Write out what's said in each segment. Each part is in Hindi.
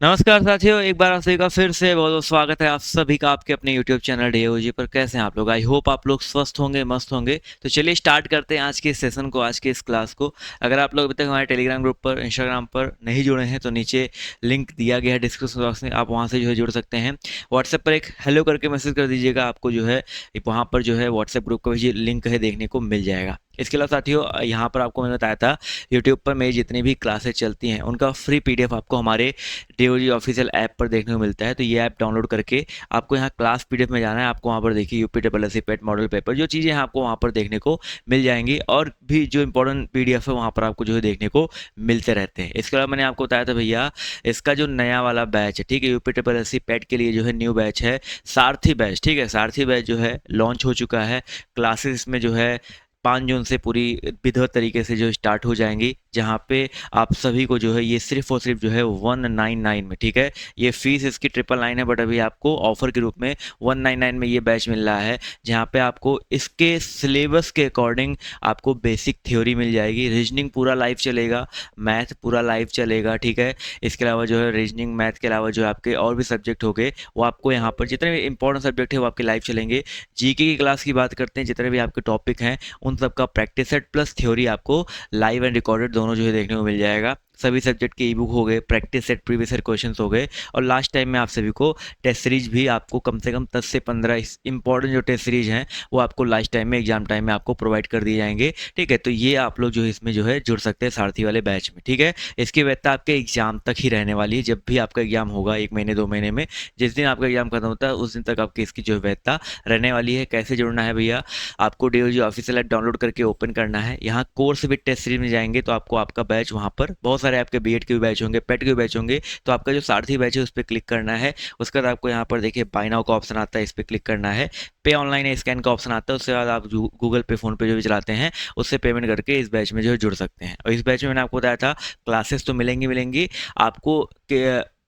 नमस्कार साथियों, एक बार आप सभी का फिर से बहुत बहुत स्वागत है आप सभी का आपके अपने YouTube चैनल डीओजी पर। कैसे हैं आप लोग? आई होप आप लोग स्वस्थ होंगे, मस्त होंगे। तो चलिए स्टार्ट करते हैं आज के इस सेशन को, आज की इस क्लास को। अगर आप लोग अभी तक हमारे टेलीग्राम ग्रुप पर, इंस्टाग्राम पर नहीं जुड़े हैं तो नीचे लिंक दिया गया है डिस्क्रिप्शन बॉक्स में, आप वहाँ से जो है जुड़ सकते हैं। व्हाट्सएप पर एक हेलो करके मैसेज कर दीजिएगा, आपको जो है वहाँ पर जो है व्हाट्सएप ग्रुप का भी लिंक है देखने को मिल जाएगा। इसके अलावा साथियों, यहाँ पर आपको मैंने बताया था यूट्यूब पर मेरी जितनी भी क्लासेस चलती हैं उनका फ्री पीडीएफ आपको हमारे डीओजी ऑफिशियल ऐप पर देखने को मिलता है। तो ये ऐप डाउनलोड करके आपको यहाँ क्लास पीडीएफ में जाना है। आपको वहाँ पर देखिए यूपी ट्रिपल एस सी पेट मॉडल पेपर जो चीज़ें हैं आपको वहाँ पर देखने को मिल जाएंगी, और भी जो इंपॉर्टेंट पीडीएफ है वहाँ पर आपको जो है देखने को मिलते रहते हैं। इसके अलावा मैंने आपको बताया था भैया, इसका जो नया वाला बैच है, ठीक है, यूपी ट्रिपल एस सी पेट के लिए जो है न्यू बैच है सारथी बैच। ठीक है, सारथी बैच जो है लॉन्च हो चुका है। क्लासेस इसमें जो है 5 जून से पूरी विधिवत तरीके से जो स्टार्ट हो जाएंगी, जहाँ पे आप सभी को जो है ये सिर्फ और सिर्फ जो है 199 में, ठीक है, ये फीस इसकी 999 है, बट अभी आपको ऑफर के रूप में 199 में ये बैच मिल रहा है, जहाँ पे आपको इसके सिलेबस के अकॉर्डिंग आपको बेसिक थ्योरी मिल जाएगी, रीजनिंग पूरा लाइव चलेगा, मैथ पूरा लाइव चलेगा। ठीक है, इसके अलावा जो है रीजनिंग मैथ के अलावा जो आपके और भी सब्जेक्ट हो गए वो आपको यहाँ पर जितने भी इंपॉर्टेंट सब्जेक्ट है वो आपके लाइव चलेंगे। जीके की क्लास की बात करते हैं, जितने भी आपके टॉपिक हैं उन सब का प्रैक्टिस सेट प्लस थ्योरी आपको लाइव एंड रिकॉर्डेड दोनों जो है देखने को मिल जाएगा। सभी सब्जेक्ट के ई बुक हो गए, practice set previous year questions हो गए, और लास्ट टाइम में आप सभी को टेस्ट सीरीज भी आपको कम से कम 10 से 15 इंपॉर्टेंट जो टेस्ट सीरीज हैं वो आपको लास्ट टाइम में, एग्जाम टाइम में आपको प्रोवाइड कर दिए जाएंगे। ठीक है, तो ये आप लोग जो है इसमें जो है जुड़ सकते हैं सारथी वाले बैच में। ठीक है, इसकी वैधता आपके एग्जाम तक ही रहने वाली है। जब भी आपका एग्जाम होगा 1 महीने 2 महीने में, जिस दिन आपका एग्जाम खत्म होता है उस दिन तक आपकी इसकी जो है वैधता रहने वाली है। कैसे जुड़ना है भैया? आपको डीओजी ऑफिशियल ऐप डाउनलोड करके ओपन करना है। यहाँ कोर्स विद टेस्ट सीरीज में जाएंगे तो आपको आपका बैच, वहाँ पर बहुत सारे आपके बीएड के भी बैच होंगे, पेट के भी बैच होंगे, तो आपका जो सारथी बैच है उस पर क्लिक करना है। उसके बाद आपको यहाँ पर देखिए बाय नाउ का ऑप्शन आता है, इस पर क्लिक करना है। पे ऑनलाइन है स्कैन का ऑप्शन आता है, उसके बाद आप गूगल पे फोन पे जो भी चलाते हैं उससे पेमेंट करके इस बैच में जो है जुड़ सकते हैं। और इस बैच में मैंने आपको बताया था क्लासेस तो मिलेंगी मिलेंगी आपको,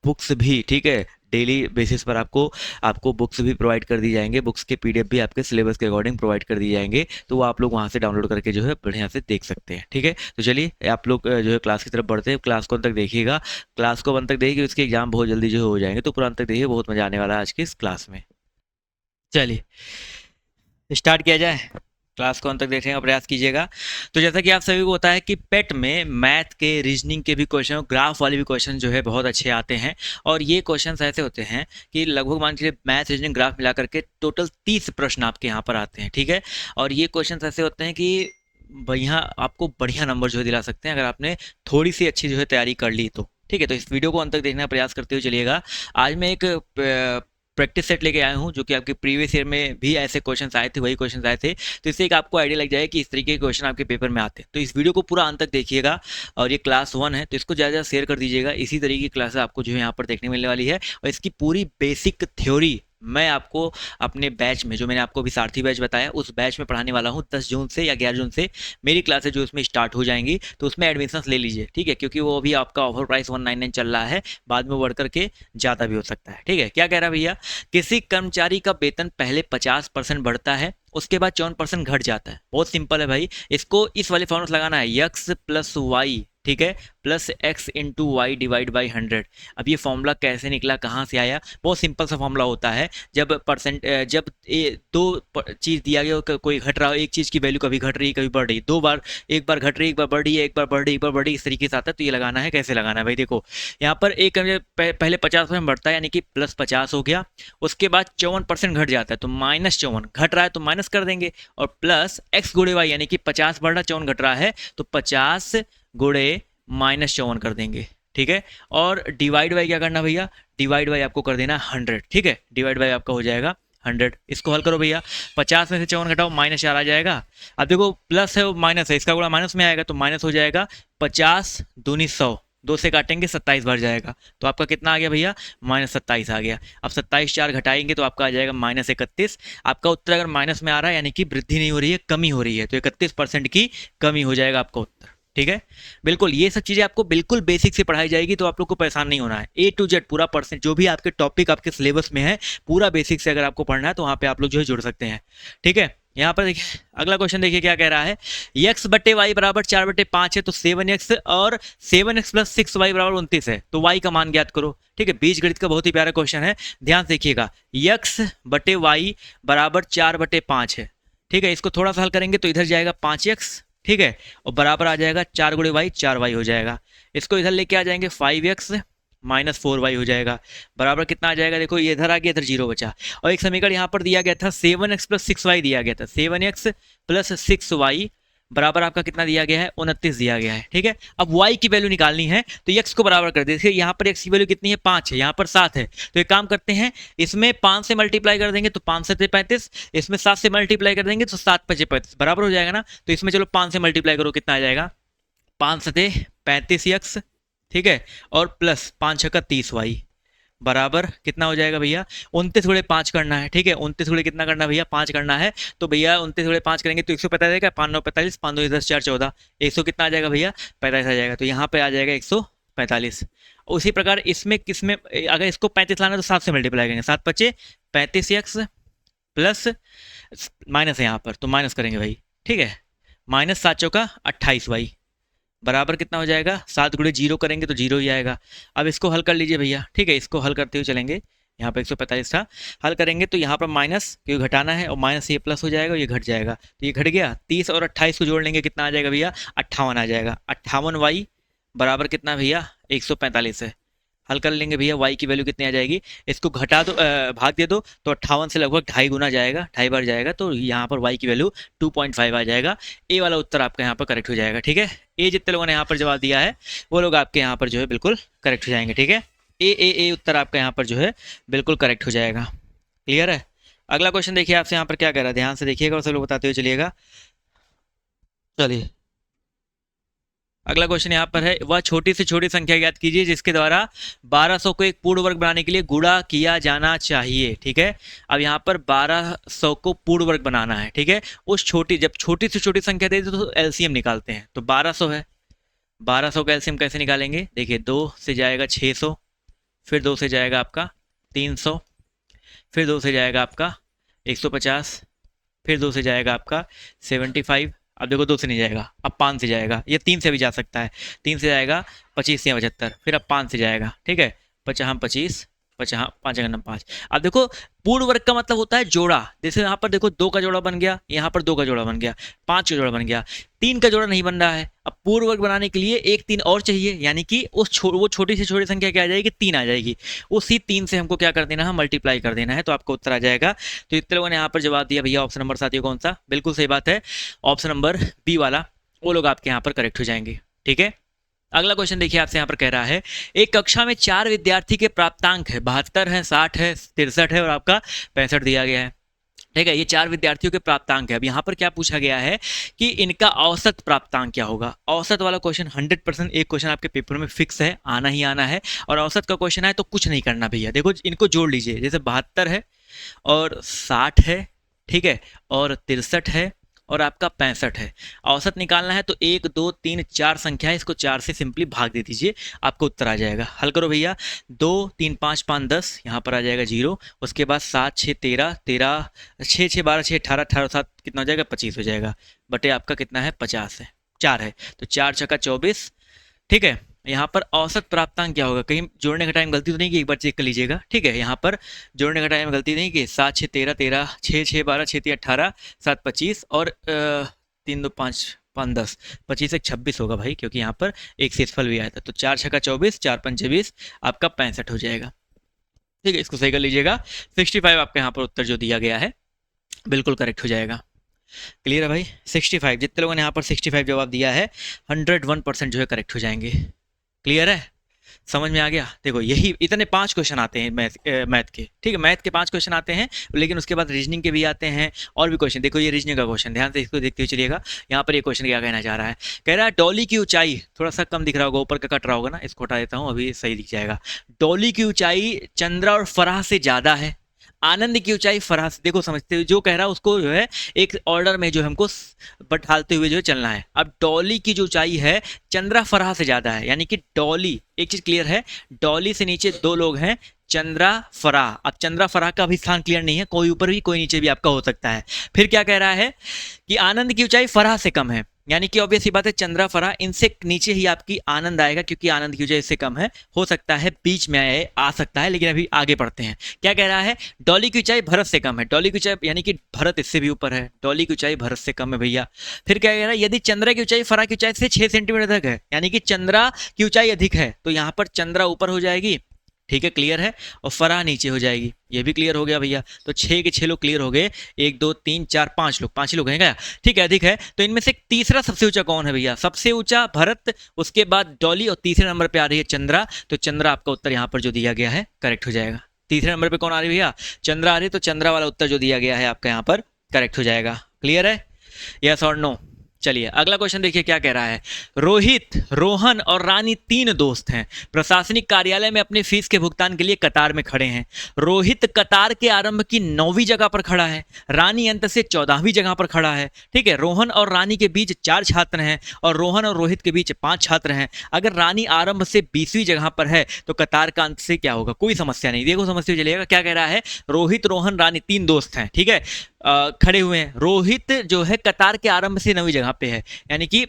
बुक्स भी, ठीक है, डेली बेसिस पर आपको आपको बुक्स भी प्रोवाइड कर दी जाएंगे, बुक्स के पीडीएफ भी आपके सिलेबस के अकॉर्डिंग प्रोवाइड कर दिए जाएंगे, तो वो आप लोग वहाँ से डाउनलोड करके जो है बढ़िया से देख सकते हैं। ठीक है, तो चलिए आप लोग जो है क्लास की तरफ बढ़ते हैं। क्लास को अंत तक देखिएगा, क्लास को अंत तक देखिए, उसके एग्जाम बहुत जल्दी जो है हो जाएंगे, तो पूरा अंत तक देखिए, बहुत मजा आने वाला है आज की इस क्लास में। चलिए स्टार्ट किया जाए, क्लास को अंत तक देखने का प्रयास कीजिएगा। तो जैसा कि आप सभी को पता है कि पेट में मैथ के, रीजनिंग के भी क्वेश्चन, ग्राफ वाले भी क्वेश्चन जो है बहुत अच्छे आते हैं, और ये क्वेश्चन ऐसे होते हैं कि लगभग मान लीजिए मैथ रीजनिंग ग्राफ मिला करके टोटल 30 प्रश्न आपके यहाँ पर आते हैं। ठीक है, और ये क्वेश्चन ऐसे होते हैं कि बढ़िया, आपको बढ़िया नंबर जो है दिला सकते हैं अगर आपने थोड़ी सी अच्छी जो है तैयारी कर ली तो। ठीक है, तो इस वीडियो को अंत तक देखने का प्रयास करते हुए चलिएगा। आज मैं एक प्रैक्टिस सेट लेके आया हूँ, जो कि आपके प्रीवियस ईयर में भी ऐसे क्वेश्चंस आए थे, वही क्वेश्चंस आए थे, तो इससे एक आपको आइडिया लग जाए कि इस तरीके के क्वेश्चन आपके पेपर में आते हैं। तो इस वीडियो को पूरा अंत तक देखिएगा, और ये क्लास 1 है तो इसको ज़्यादा ज़्यादा शेयर कर दीजिएगा। इसी तरीके की क्लास आपको जो है यहाँ पर देखने मिलने वाली है, और इसकी पूरी बेसिक थ्योरी मैं आपको अपने बैच में, जो मैंने आपको अभी सारथी बैच बताया, उस बैच में पढ़ाने वाला हूँ। 10 जून से या 11 जून से मेरी क्लासेज जो उसमें स्टार्ट हो जाएंगी, तो उसमें एडमिशन्स ले लीजिए। ठीक है, क्योंकि वो अभी आपका ऑफर प्राइस 199 चल रहा है, बाद में बढ़ करके ज़्यादा भी हो सकता है। ठीक है, क्या कह रहा है भैया? किसी कर्मचारी का वेतन पहले 50% बढ़ता है, उसके बाद 54% घट जाता है। बहुत सिंपल है भाई, इसको इस वाले फॉर्मूला लगाना है, यक्स प्लस वाई, ठीक है, plus X into Y divide by 100। अब ये फॉर्मूला कैसे निकला, कहाँ से आया? बहुत सिंपल सा फॉर्मूला होता है। जब जब दो चीज़ दिया गया, कोई घट रहा हो, एक चीज़ की वैल्यू कभी घट रही है कभी बढ़ रही है, दो बार, एक बार घट रही है एक बार बढ़ रही है, एक बार बढ़ रही है एक बार बढ़ रही है, इस तरीके से आता है। तो ये लगाना है, कैसे लगाना है भाई? देखो यहाँ पर एक पहले 50% बढ़ता है, यानी कि प्लस 50 हो गया, उसके बाद 54% घट जाता है तो -54, घट रहा है तो माइनस कर देंगे, और प्लस एक्स गुणे वाई, यानी कि 50 बढ़ रहा 54 घट रहा है तो 50 गुणे -54 कर देंगे। ठीक है, और डिवाइड बाई क्या करना भैया? डिवाइड बाई आपको कर देना 100। ठीक है, डिवाइड बाई आपका हो जाएगा 100। इसको हल करो भैया, 50 में से 54 घटाओ, -4 आ जाएगा। अब देखो प्लस है माइनस है, इसका गुणा माइनस में आएगा तो माइनस हो जाएगा। 50 दूनी 100, 2 से काटेंगे 27 भर जाएगा, तो आपका कितना आ गया भैया? -27 आ गया। अब 27 4 घटाएंगे तो आपका आ जाएगा -31। आपका उत्तर अगर माइनस में आ रहा है यानी कि वृद्धि नहीं हो रही है, कमी हो रही है, तो 31% की कमी हो जाएगा आपका उत्तर। ठीक है, बिल्कुल ये सब चीज़ें आपको बिल्कुल बेसिक से पढ़ाई जाएगी, तो आप लोग को परेशान नहीं होना है। A to Z पूरा परसेंट, जो भी आपके टॉपिक आपके सिलेबस में है, पूरा बेसिक से अगर आपको पढ़ना है तो वहाँ पे आप लोग जो है जुड़ सकते हैं। ठीक है, यहाँ पर देखिए अगला क्वेश्चन देखिए क्या कह रहा है, x बटे वाई बराबर 4/5 है तो 7x और 7x प्लस 6y बराबर 29 है, तो y का मान ज्ञात करो। ठीक है, बीज गणित का बहुत ही प्यारा क्वेश्चन है, ध्यान से देखिएगा। x बटे वाई बराबर 4/5 है। ठीक है, इसको थोड़ा सा हल करेंगे तो इधर जाएगा 5x, ठीक है, और बराबर आ जाएगा 4 गुणे वाई 4y हो जाएगा। इसको इधर लेके आ जाएंगे 5x माइनस 4y हो जाएगा, बराबर कितना आ जाएगा, देखो ये इधर आ गया, इधर जीरो बचा। और एक समीकरण यहाँ पर दिया गया था 7x प्लस 6y दिया गया था, 7x प्लस 6y बराबर आपका कितना दिया गया है, 29 दिया गया है। ठीक है, अब y की वैल्यू निकालनी है तो x को बराबर कर देखिए, यहाँ पर x की वैल्यू कितनी है, 5 है, यहाँ पर 7 है, तो एक काम करते हैं, इसमें 5 से मल्टीप्लाई कर देंगे तो 5 से 35, इसमें 7 से मल्टीप्लाई कर देंगे तो 7 5 35 बराबर हो जाएगा ना। तो इसमें चलो 5 से मल्टीप्लाई करो, कितना आ जाएगा, 5 सते 35x, ठीक है, और प्लस 5 छक्का 30y बराबर कितना हो जाएगा भैया, 29 गुणे 5 करना है। ठीक है, 29 गुणे कितना करना है भैया, 5 करना है, तो भैया 29 गुणे 5 करेंगे तो 145 आएगा, 5 9 45, 5 2 10 4 14, 100 कितना आ जाएगा भैया, 45 आ जाएगा, तो यहाँ पे आ जाएगा 145। उसी प्रकार इसमें किसमें अगर इसको 35 लाना तो 7 से मल्टीप्लाई करेंगे, 7 पचे 35x प्लस माइनस है यहाँ पर तो माइनस करेंगे भाई। ठीक है, माइनस 7 चौका 28y बराबर कितना हो जाएगा, 7 गुणे 0 करेंगे तो 0 ही आएगा। अब इसको हल कर लीजिए भैया। ठीक है, इसको हल करते हुए चलेंगे, यहाँ पर 145 था, हल करेंगे तो यहाँ पर माइनस क्योंकि घटाना है और माइनस ये प्लस हो जाएगा, ये घट जाएगा, तो ये घट गया। 30 और 28 को जोड़ लेंगे, कितना आ जाएगा भैया, 58 आ जाएगा। 58y बराबर कितना भैया, 145 है। हल कर लेंगे भैया, y की वैल्यू कितनी आ जाएगी, इसको घटा दो, भाग दे दो तो 58 से लगभग 2.5 गुना जाएगा, 2.5 बार जाएगा, तो यहाँ पर y की वैल्यू 2.5 आ जाएगा। ए वाला उत्तर आपका यहाँ पर करेक्ट हो जाएगा। ठीक है, ए जितने लोगों ने यहाँ पर जवाब दिया है वो लोग आपके यहाँ पर जो है बिल्कुल करेक्ट हो जाएंगे। ठीक है, ए उत्तर आपका यहाँ पर जो है बिल्कुल करेक्ट हो जाएगा। क्लियर है। अगला क्वेश्चन देखिए आपसे यहाँ पर क्या कह रहा है, ध्यान से देखिएगा और सब लोग बताते हुए चलिएगा। चलिए अगला क्वेश्चन यहाँ पर है, वह छोटी से छोटी संख्या ज्ञात कीजिए जिसके द्वारा 1200 को एक पूर्ण वर्ग बनाने के लिए गुणा किया जाना चाहिए। ठीक है, अब यहाँ पर 1200 को पूर्ण वर्ग बनाना है। ठीक है, उस छोटी जब छोटी से छोटी संख्या दे तो एलसीएम निकालते हैं, तो 1200 है, 1200 का एलसीएम कैसे निकालेंगे, देखिए 2 से जाएगा 600, फिर 2 से जाएगा आपका 300, फिर 2 से जाएगा आपका 150, फिर 2 से जाएगा आपका 75, अब देखो 2 से नहीं जाएगा, अब 5 से जाएगा, ये 3 से भी जा सकता है, 3 से जाएगा 25 या 75, फिर अब 5 से जाएगा। ठीक है, 25 5 5 5। अब देखो पूर्ण वर्ग का मतलब होता है जोड़ा, जैसे यहाँ पर देखो 2 का जोड़ा बन गया, यहाँ पर 2 का जोड़ा बन गया, 5 का जोड़ा बन गया, 3 का जोड़ा नहीं बन रहा है। अब पूर्ण वर्ग बनाने के लिए एक 3 और चाहिए, यानी कि वो छोटी से छोटी संख्या क्या आ जाएगी, 3 आ जाएगी, उसी 3 से हमको क्या कर देना है, मल्टीप्लाई कर देना है, तो आपको उत्तर आ जाएगा। तो इतने लोगों ने यहाँ पर जवाब दिया भैया, ऑप्शन नंबर साथियों कौन सा, बिल्कुल सही बात है, ऑप्शन नंबर बी वाला, वो लोग आपके यहाँ पर करेक्ट हो जाएंगे। ठीक है, अगला क्वेश्चन देखिए आपसे यहाँ पर कह रहा है, एक कक्षा में 4 विद्यार्थी के प्राप्तांक है, 72 है, 60 है, 63 है और आपका 65 दिया गया है। ठीक है, ये 4 विद्यार्थियों के प्राप्तांक है। अब यहाँ पर क्या पूछा गया है कि इनका औसत प्राप्तांक क्या होगा। औसत वाला क्वेश्चन 100% एक क्वेश्चन आपके पेपर में फिक्स है, आना ही आना है, और औसत का क्वेश्चन है तो कुछ नहीं करना भैया। देखो इनको जोड़ लीजिए, जैसे 72 है और 60 है, ठीक है, और 63 है और आपका 65 है। औसत निकालना है तो 1 2 3 4 संख्या है, इसको 4 से सिंपली भाग दे दीजिए, आपको उत्तर आ जाएगा। हल करो भैया, 2 3 5 5 10, यहाँ पर आ जाएगा 0, उसके बाद 7 6 13 13 6 6 12 6 18 18 7 कितना हो जाएगा, 25 हो जाएगा, बटे आपका कितना है, 50 है, 4 है, तो 4 छक्का 24। ठीक है, यहाँ पर औसत प्राप्तांक क्या होगा, कहीं जोड़ने का टाइम गलती तो नहीं की, एक बार चेक कर लीजिएगा। ठीक है, यहाँ पर जोड़ने का टाइम गलती नहीं की, 7 6 13 13 6 6 12 6 3 18 7 25 और 3 2 5 5 10 25 1 26 होगा भाई, क्योंकि यहाँ पर एक शेषफल भी आया था, तो 4 छक्का 24 4 5 20 आपका 65 हो जाएगा। ठीक है, इसको सही कर लीजिएगा। 65 आपका यहाँ पर उत्तर जो दिया गया है बिल्कुल करेक्ट हो जाएगा। क्लियर है भाई, 65 जितने लोगों ने यहाँ पर 65 जवाब दिया है 101% जो है करेक्ट हो जाएंगे। क्लियर है, समझ में आ गया। देखो यही इतने 5 क्वेश्चन आते हैं मैथ के। ठीक है, मैथ के 5 क्वेश्चन आते हैं, लेकिन उसके बाद रीजनिंग के भी आते हैं और भी क्वेश्चन। देखो ये रीजनिंग का क्वेश्चन, ध्यान से इसको देखते हुए चलिएगा। यहाँ पर ये क्वेश्चन क्या कहना चाह रहा है, कह रहा है डॉली की ऊंचाई, थोड़ा सा कम दिख रहा होगा, ऊपर का कट रहा होगा ना, इसको हटा देता हूँ, अभी सही दिख जाएगा। डॉली की ऊंचाई चंद्रा और फराह से ज्यादा है, आनंद की ऊंचाई फराह से, देखो समझते हुए जो कह रहा है उसको जो है एक ऑर्डर में जो हमको बैठाते हुए जो है चलना है। अब डॉली की जो ऊंचाई है चंद्रा फराह से ज्यादा है, यानी कि डॉली, एक चीज क्लियर है, डॉली से नीचे 2 लोग हैं, चंद्रा फरा। अब चंद्रा फरा का भी स्थान क्लियर नहीं है, कोई ऊपर भी कोई नीचे भी आपका हो सकता है। फिर क्या कह रहा है कि आनंद की ऊंचाई फरा से कम है, यानी कि ऑब्वियस सी बात है चंद्रा फरा इनसे नीचे ही आपकी आनंद आएगा, क्योंकि आनंद की ऊंचाई इससे कम है। हो सकता है बीच में आ सकता है, लेकिन अभी आगे बढ़ते हैं। क्या कह रहा है, डॉली की ऊंचाई भरत से कम है। डॉली की ऊंचाई यानी कि भरत इससे भी ऊपर है, डॉली की ऊंचाई भरत से कम है भैया। फिर क्या कह रहा है, यदि चंद्रा की ऊंचाई फरा की ऊंचाई से 6 सेंटीमीटर तक है, यानी कि चंद्रा की ऊंचाई अधिक है, तो यहाँ पर चंद्रा ऊपर हो जाएगी, ठीक है, क्लियर है, और फरा नीचे हो जाएगी। ये भी क्लियर हो गया भैया। तो 6 के 6 लोग क्लियर हो गए, 1 2 3 4 5 लोग, 5 ही लोग हैं क्या, ठीक है, अधिक है। तो इनमें से तीसरा सबसे ऊंचा कौन है भैया, सबसे ऊंचा भरत, उसके बाद डॉली, और तीसरे नंबर पे आ रही है चंद्रा। तो चंद्रा आपका उत्तर यहाँ पर जो दिया गया है करेक्ट हो जाएगा। तीसरे नंबर पे कौन आ रही है भैया, चंद्रा आ रही है, तो चंद्रा वाला उत्तर जो दिया गया है आपका यहाँ पर करेक्ट हो जाएगा। क्लियर है, यस और नो। चलिए अगला क्वेश्चन देखिए क्या कह रहा है। रोहित, रोहन और रानी 3 दोस्त हैं, प्रशासनिक कार्यालय में अपने फीस के भुगतान के लिए कतार में खड़े हैं। रोहित कतार के आरंभ की 9वीं जगह पर खड़ा है, रानी अंत से 14वीं जगह पर खड़ा है, ठीक है। रोहन और रानी के बीच 4 छात्र हैं और रोहन और रोहित के बीच 5 छात्र हैं। अगर रानी आरंभ से 20वीं जगह पर है तो कतार का अंत से क्या होगा। कोई समस्या नहीं, देखो समझते हुए चलिएगा। क्या कह रहा है, रोहित, रोहन, रानी 3 दोस्त हैं, ठीक है, खड़े हुए हैं। रोहित जो है कतार के आरंभ से 9वीं जगह पे है, यानी कि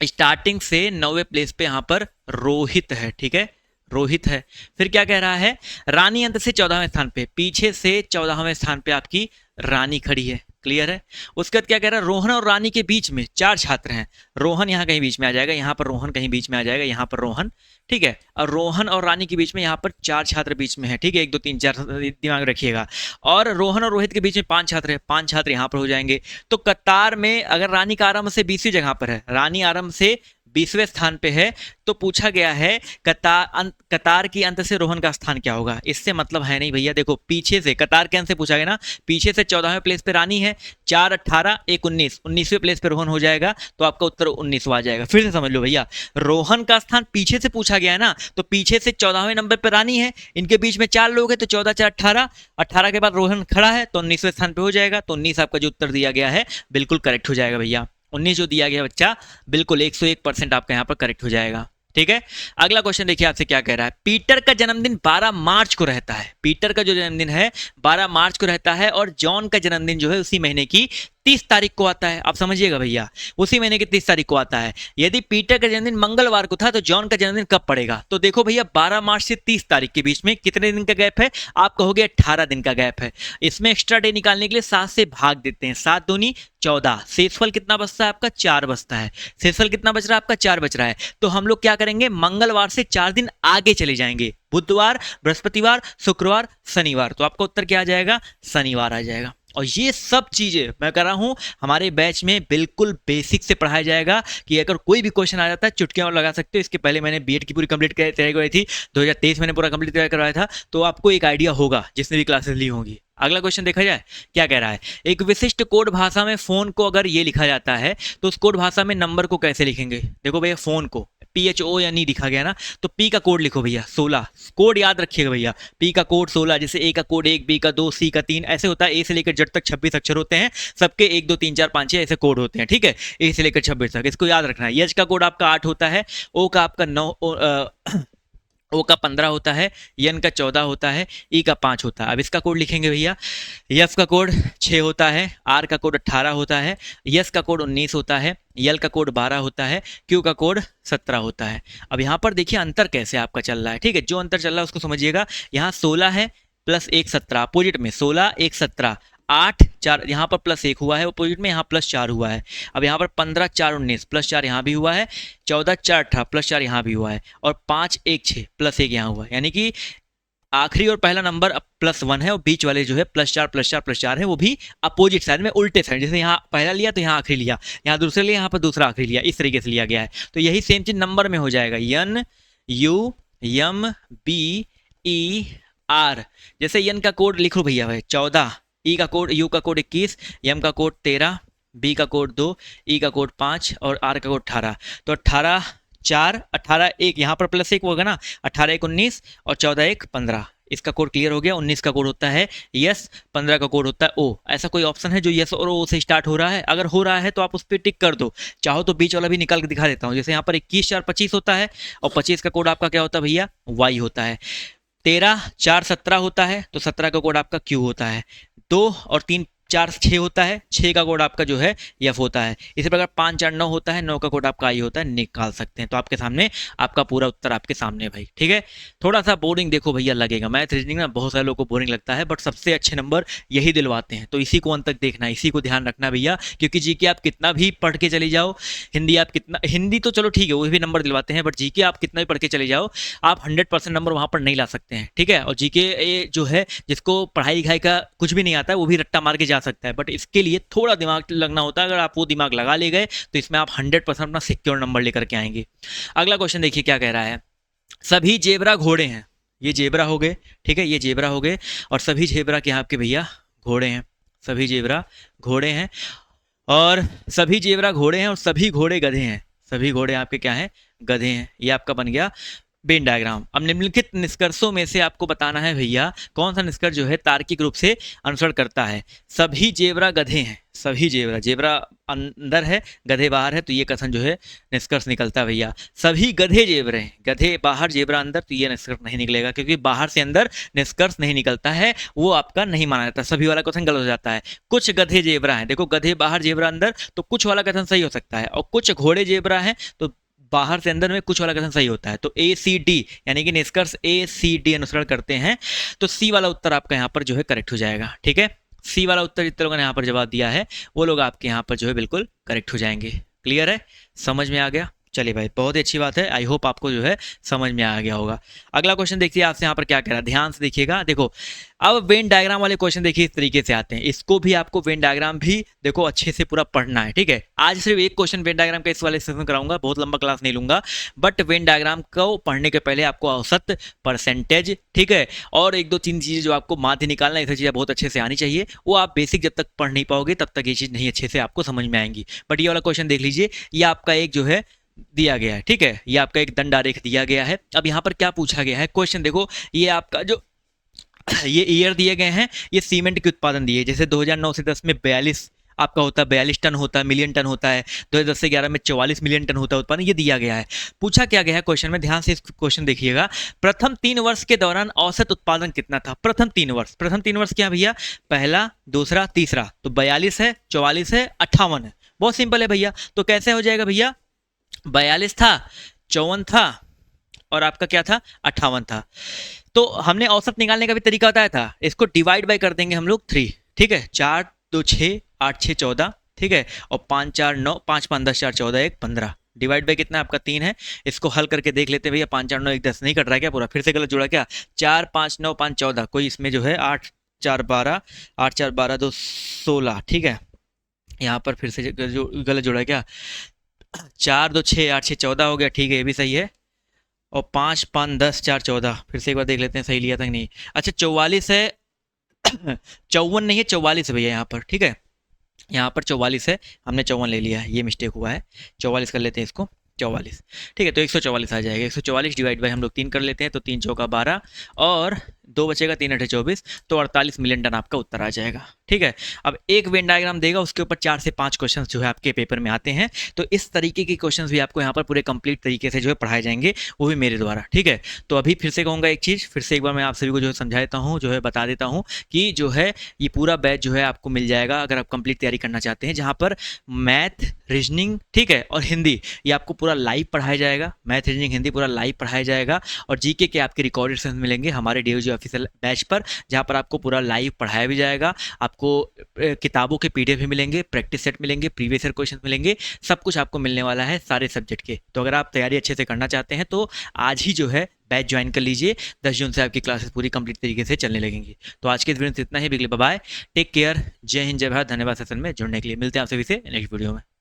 स्टार्टिंग से 9वें प्लेस पे यहां पर रोहित है, ठीक है, रोहित है। फिर क्या कह रहा है, रानी अंत से 14वें स्थान पे, पीछे से 14वें स्थान पे आपकी रानी खड़ी है। क्लियर है। उसके बाद क्या कह रहा है, रोहन और रानी के बीच में 4 छात्र हैं। रोहन यहाँ कहीं बीच में आ जाएगा, यहाँ पर रोहन कहीं बीच में आ जाएगा, यहाँ पर रोहन, ठीक है। और रोहन और रानी के बीच में यहाँ पर 4 छात्र बीच में है, ठीक है, 1 2 3 4 दिमाग रखिएगा। और रोहन और रोहित के बीच में 5 छात्र है, 5 छात्र यहाँ पर हो जाएंगे। तो कतार में अगर रानी का आरंभ से 20वीं जगह पर है, रानी आरंभ से 20वें स्थान पे है, तो पूछा गया है कतार की अंत से रोहन का स्थान क्या होगा। इससे मतलब है नहीं भैया, देखो पीछे से कतार के अंत से पूछा गया ना, पीछे से 14वें प्लेस पे रानी है, 4 18 1 19, 19वें प्लेस पे रोहन हो जाएगा, तो आपका उत्तर 19वां आ जाएगा। फिर से समझ लो भैया, रोहन का स्थान पीछे से पूछा गया है ना, तो पीछे से 14वें नंबर पे रानी है, इनके बीच में 4 लोग हैं, तो 14 4 18, 18 के बाद रोहन खड़ा है, तो 19वें स्थान पे हो जाएगा। तो 19 आपका जो उत्तर दिया गया है बिल्कुल करेक्ट हो जाएगा भैया। 19 जो दिया गया बच्चा बिल्कुल 101% आपका यहाँ पर करेक्ट हो जाएगा, ठीक है। अगला क्वेश्चन देखिए आपसे क्या कह रहा है। पीटर का जन्मदिन 12 मार्च को रहता है, पीटर का जो जन्मदिन है 12 मार्च को रहता है, और जॉन का जन्मदिन जो है उसी महीने की 30 तारीख को आता है। आप समझिएगा भैया, उसी महीने की 30 तारीख को आता है। यदि पीटर का जन्मदिन मंगलवार को था तो जॉन का जन्मदिन कब पड़ेगा। तो देखो भैया 12 मार्च से 30 तारीख के बीच में कितने दिन का गैप है, आप कहोगे 18 दिन का गैप है। इसमें एक्स्ट्रा डे निकालने के लिए 7 से भाग देते हैं, 7 दूनी 14, शेषफल कितना बचता है आपका 4 बचता है। शेषफल कितना बच रहा है आपका 4 बच रहा है। तो हम लोग क्या करेंगे, मंगलवार से 4 दिन आगे चले जाएंगे, बुधवार, बृहस्पतिवार, शुक्रवार, शनिवार। तो आपका उत्तर क्या आ जाएगा, शनिवार आ जाएगा। और ये सब चीजें मैं कर रहा हूं हमारे बैच में बिल्कुल बेसिक से पढ़ाया जाएगा, कि अगर कोई भी क्वेश्चन आ जाता है चुटकियां और लगा सकते हो। इसके पहले मैंने बीएड की पूरी कंप्लीट तैयारी करवाई थी, 2023 मैंने पूरा कंप्लीट तैयार करवाया था, तो आपको एक आइडिया होगा जिसने भी क्लासेस ली होंगी। अगला क्वेश्चन देखा जाए क्या कह रहा है। एक विशिष्ट कोड भाषा में फोन को अगर ये लिखा जाता है तो उस कोड भाषा में नंबर को कैसे लिखेंगे। देखो भैया फोन को PHO या नहीं लिखा गया ना, तो P का कोड लिखो भैया 16, कोड याद रखिएगा भैया, P का कोड 16, जैसे A का कोड 1, B का 2, C का 3, ऐसे होता है। A से लेकर Z तक 26 अक्षर होते हैं, सबके 1 2 3 4 5 6 ऐसे कोड होते हैं, ठीक है, A से लेकर 26 तक, इसको याद रखना है। H का कोड आपका 8 होता है, O का आपका 9 O का 15 होता है, N का 14 होता है, E का 5 होता है। अब इसका कोड लिखेंगे भैया, F का कोड 6 होता है, R का कोड 18 होता है, S का कोड 19 होता है, L का कोड 12 होता है, Q का कोड 17 होता है। अब यहाँ पर देखिए अंतर कैसे आपका चल रहा है, ठीक है, जो अंतर चल रहा है उसको समझिएगा। यहाँ 16 है प्लस 1 17, अपोजिट में 16 1 17, 8 4 यहाँ पर प्लस 1 हुआ है अपोजिट में, यहाँ प्लस 4 हुआ है। अब यहाँ पर 15 4 19 प्लस 4 यहाँ भी हुआ है, 14 4 18 प्लस 4 यहाँ भी हुआ है, और 5 1 6 प्लस 1 यहाँ हुआ है। यानी कि आखिरी और पहला नंबर प्लस 1 है, और बीच वाले जो है प्लस 4 प्लस 4 प्लस 4 है, वो भी अपोजिट साइड में उल्टे साइड, जैसे यहाँ पहला लिया तो यहाँ आखिरी लिया, यहाँ दूसरे लिया यहाँ पर दूसरा आखिरी लिया, इस तरीके से लिया गया है। तो यही सेम चीज नंबर में हो जाएगा, N U M B E R। जैसे N का कोड लिखो भैया भाई 14, E का कोड, U का कोड 21, M का कोड 13, B का कोड 2, E का कोड 5 और R का कोड 18। तो 18 4 18 1 यहाँ पर प्लस 1 होगा ना, 18 1 19 और 14 1 15। इसका कोड क्लियर हो गया। 19 का कोड होता है यस, 15 का कोड होता है ओ। ऐसा कोई ऑप्शन है जो यस और ओ से स्टार्ट हो रहा है? अगर हो रहा है तो आप उस पर टिक कर दो, चाहो तो बीच वाला भी निकाल के दिखा देता हूँ। जैसे यहाँ पर 21 4 25 होता है, और 25 का कोड आपका क्या होता है भैया, वाई होता है। 13 4 17 होता है, तो 17 का कोड आपका क्यू होता है। 2 और 3 4 6 होता है, 6 का कोड आपका जो है एफ होता है। इसी प्रकार 5 4 9 होता है, 9 का कोड आपका आई होता है, निकाल सकते हैं। तो आपके सामने आपका पूरा उत्तर आपके सामने है भाई, ठीक है। थोड़ा सा बोरिंग देखो भैया लगेगा, मैथ रीजनिंग ना बहुत सारे लोगों को बोरिंग लगता है, बट सबसे अच्छे नंबर यही दिलवाते हैं। तो इसी को अंत तक देखना, इसी को ध्यान रखना भैया, क्योंकि जीके आप कितना भी पढ़ के चले जाओ, हिंदी आप कितना, हिंदी तो चलो ठीक है वो भी नंबर दिलवाते हैं, बट जीके आप कितना भी पढ़ के चले जाओ, आप 100% नंबर वहां पर नहीं ला सकते हैं, ठीक है। और जीके जो है, जिसको पढ़ाई लिखाई का कुछ भी नहीं आता है वो भी रट्टा मार के जा सकता है, बट इसके लिए थोड़ा दिमाग लगना होता है। अगर आप वो दिमाग लगा ले गए तो इसमें आप 100% अपना सिक्योर नंबर लेकर के आएंगे। अगला क्वेश्चन देखिए क्या कह रहा है। सभी जेबरा घोड़े हैं, ये जेबरा हो गए, ठीक है, ये जेबरा हो गए, और सभी जेबरा के आपके भैया घोड़े हैं, सभी जेबरा घोड़े हैं, और सभी जेबरा घोड़े हैं, और सभी घोड़े गधे हैं, सभी घोड़े आपके क्या हैं, गधे हैं। ये आपका बन गया वेन डायग्राम। अब निम्नलिखित निष्कर्षों में से आपको बताना है भैया कौन सा निष्कर्ष जो है तार्किक रूप से अनुसरण करता है। सभी जेबरा गधे हैं, सभी जेबरा, जेबरा अंदर है गधे बाहर है, तो ये कथन जो है निष्कर्ष निकलता है भैया। सभी गधे जेबरे हैं, गधे बाहर जेबरा अंदर, तो ये निष्कर्ष नहीं निकलेगा, क्योंकि बाहर से अंदर निष्कर्ष नहीं निकलता है, वो आपका नहीं माना जाता, सभी वाला कथन गलत हो जाता है। कुछ गधे जेबरा हैं, देखो गधे बाहर जेबरा अंदर, तो कुछ वाला कथन सही हो सकता है, और कुछ घोड़े जेबरा हैं तो बाहर से अंदर में कुछ वाला कथन सही होता है। तो ए सी डी यानी कि निष्कर्ष ए सी डी अनुसरण करते हैं, तो सी वाला उत्तर आपका यहाँ पर जो है करेक्ट हो जाएगा, ठीक है। सी वाला उत्तर जितने लोगों ने यहाँ पर जवाब दिया है वो लोग आपके यहाँ पर जो है बिल्कुल करेक्ट हो जाएंगे। क्लियर है, समझ में आ गया? चलिए भाई बहुत ही अच्छी बात है, आई होप आपको जो है समझ में आ गया होगा। अगला क्वेश्चन देखिए आपसे यहाँ पर क्या कह रहा है, ध्यान से देखिएगा। देखो अब वेन डायग्राम वाले क्वेश्चन देखिए इस तरीके से आते हैं, इसको भी आपको वेन डायग्राम भी देखो अच्छे से पूरा पढ़ना है, ठीक है। आज सिर्फ एक क्वेश्चन वेन डायग्राम का इस वाले सेशन कराऊंगा, बहुत लंबा क्लास नहीं लूंगा, बट वेन डायग्राम को पढ़ने के पहले आपको औसत, परसेंटेज, ठीक है, और एक दो तीन चीजें जो आपको माध्य निकालना, ये चीजें बहुत अच्छे से आनी चाहिए। वो आप बेसिक जब तक पढ़ नहीं पाओगे तब तक ये चीज नहीं अच्छे से आपको समझ में आएंगी। बट ये वाला क्वेश्चन देख लीजिए, ये आपका एक जो है दिया गया है, ठीक है, ये आपका एक दंड आरेख दिया गया है। अब यहाँ पर क्या पूछा गया है क्वेश्चन देखो, ये आपका जो ये ईयर दिए गए हैं, ये सीमेंट के उत्पादन दिए, जैसे 2009 से 10 में 42 आपका होता है, 42 टन होता है, मिलियन टन होता है, 2010 से 11 में 44 मिलियन टन होता है उत्पादन, ये दिया गया है। पूछा क्या गया है क्वेश्चन में, ध्यान से इस क्वेश्चन देखिएगा। प्रथम 3 वर्ष के दौरान औसत उत्पादन कितना था? प्रथम 3 वर्ष, प्रथम 3 वर्ष क्या भैया, पहला, दूसरा, तीसरा, तो 42 है, 44 है, 58 है। बहुत सिंपल है भैया, तो कैसे हो जाएगा भैया, 42 था, 54 था, और आपका क्या था, 58 था। तो हमने औसत निकालने का भी तरीका बताया था, इसको डिवाइड बाय कर देंगे हम लोग 3, ठीक है, 4 2 6 8 6 14, ठीक है, और 5 4 9, 5 5 10 4 14 1 15, डिवाइड बाय कितना आपका 3 है। इसको हल करके देख लेते हैं भैया, 5 4 9 1 10 नहीं कट रहा है क्या पूरा, फिर से गलत जुड़ा क्या, 4 5 9 5 14, कोई इसमें जो है 8 4 12, 8 4 12 2 16, ठीक है, यहाँ पर फिर से गलत जुड़ा है क्या, 4 2 6 8 6 14 हो गया, ठीक है, ये भी सही है, और 5 5 10 4 14, फिर से एक बार देख लेते हैं सही लिया था कि नहीं। अच्छा 44 है 54 नहीं है, 44 है भैया यहाँ पर, ठीक है, यहाँ पर 44 है, हमने 54 ले लिया है, ये मिस्टेक हुआ है, 44 कर लेते हैं इसको, 44, ठीक है, तो 144 आ जाएगा। 144 डिवाइड बाई हम लोग 3 कर लेते हैं, तो 3 चौका 12, और 2 बचेगा, 3 8 24, तो 48 मिलियन टन आपका उत्तर आ जाएगा, ठीक है। अब एक वेन डायग्राम देगा, उसके ऊपर 4 से 5 क्वेश्चन जो है आपके पेपर में आते हैं, तो इस तरीके के क्वेश्चन भी आपको यहाँ पर पूरे कंप्लीट तरीके से जो है पढ़ाए जाएंगे, वो भी मेरे द्वारा, ठीक है। तो अभी फिर से कहूँगा एक चीज़, फिर से एक बार मैं आप सभी को जो है समझा देता हूँ, जो है बता देता हूँ कि जो है ये पूरा बैच जो है आपको मिल जाएगा अगर आप कंप्लीट तैयारी करना चाहते हैं, जहाँ पर मैथ, रीजनिंग, ठीक है, और हिंदी, ये आपको पूरा लाइव पढ़ाया जाएगा, मैथ, रीजनिंग, हिंदी पूरा लाइव पढ़ाया जाएगा, और जीके के आपके रिकॉर्डेड सेशन मिलेंगे हमारे DOG ऑफिशियल बैच पर, जहाँ पर आपको पूरा लाइव पढ़ाया भी जाएगा। आपको किताबों के PDF भी मिलेंगे, प्रैक्टिस सेट मिलेंगे, प्रीवियस ईयर क्वेश्चन मिलेंगे, सब कुछ आपको मिलने वाला है सारे सब्जेक्ट के। तो अगर आप तैयारी अच्छे से करना चाहते हैं तो आज ही जो है बैच ज्वाइन कर लीजिए, 10 जून से आपकी क्लासेस पूरी कंप्लीट तरीके से चलने लगेंगी। तो आज के इस वीडियो से इतना ही, बिगले बाय, टेक केयर, जय हिंद, जय भारत, धन्यवाद सेशन में जुड़ने के लिए। मिलते हैं आप सभी से नेक्स्ट वीडियो में।